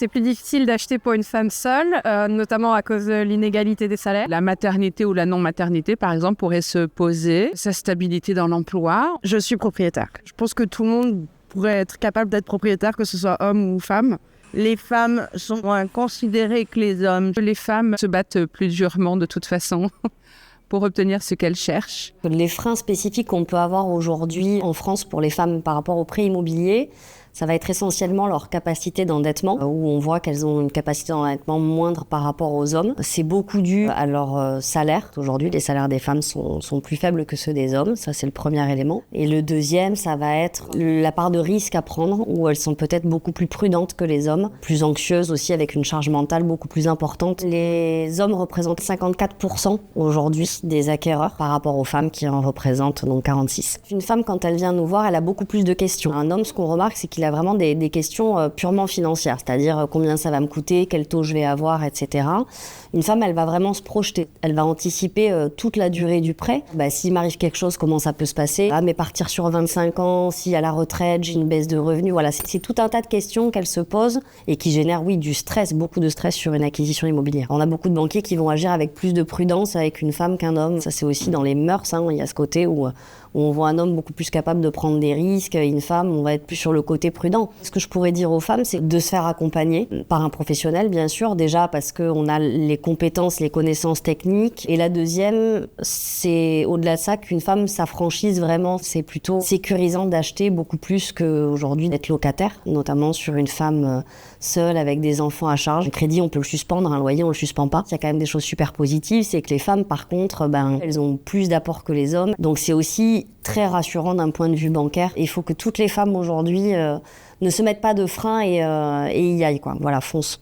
C'est plus difficile d'acheter pour une femme seule, notamment à cause de l'inégalité des salaires. La maternité ou la non-maternité, par exemple, pourrait se poser. Sa stabilité dans l'emploi. Je suis propriétaire. Je pense que tout le monde pourrait être capable d'être propriétaire, que ce soit homme ou femme. Les femmes sont moins considérées que les hommes. Les femmes se battent plus durement de toute façon pour obtenir ce qu'elles cherchent. Les freins spécifiques qu'on peut avoir aujourd'hui en France pour les femmes par rapport au prêt immobilier, ça va être essentiellement leur capacité d'endettement, où on voit qu'elles ont une capacité d'endettement moindre par rapport aux hommes. C'est beaucoup dû à leur salaire. Aujourd'hui, les salaires des femmes sont plus faibles que ceux des hommes. Ça, c'est le premier élément. Et le deuxième, ça va être la part de risque à prendre, où elles sont peut-être beaucoup plus prudentes que les hommes, plus anxieuses aussi, avec une charge mentale beaucoup plus importante. Les hommes représentent 54% aujourd'hui des acquéreurs par rapport aux femmes qui en représentent donc 46%. Une femme, quand elle vient nous voir, elle a beaucoup plus de questions. Un homme, ce qu'on remarque, c'est qu'il a vraiment des questions purement financières, c'est-à-dire combien ça va me coûter, quel taux je vais avoir, etc. Une femme, elle va vraiment se projeter. Elle va anticiper toute la durée du prêt. S'il m'arrive quelque chose, comment ça peut se passer ? Mais partir sur 25 ans, si à la retraite, j'ai une baisse de revenus, voilà. C'est tout un tas de questions qu'elle se pose et qui génèrent, oui, du stress, beaucoup de stress sur une acquisition immobilière. On a beaucoup de banquiers qui vont agir avec plus de prudence avec une femme qu'un homme. Ça, c'est aussi dans les mœurs, hein. Il y a ce côté où on voit un homme beaucoup plus capable de prendre des risques, une femme, on va être plus sur le côté prudent. Ce que je pourrais dire aux femmes, c'est de se faire accompagner par un professionnel, bien sûr, déjà parce qu'on a les compétences, les connaissances techniques. Et la deuxième, c'est au-delà de ça qu'une femme s'affranchisse vraiment. C'est plutôt sécurisant d'acheter beaucoup plus qu'aujourd'hui d'être locataire, notamment sur une femme seule avec des enfants à charge. Le crédit, on peut le suspendre, un loyer, on le suspend pas. Il y a quand même des choses super positives, c'est que les femmes, par contre, elles ont plus d'apports que les hommes. Donc c'est aussi très rassurant d'un point de vue bancaire. Il faut que toutes les femmes aujourd'hui ne se mettent pas de frein et y aillent, quoi. Voilà, fonce.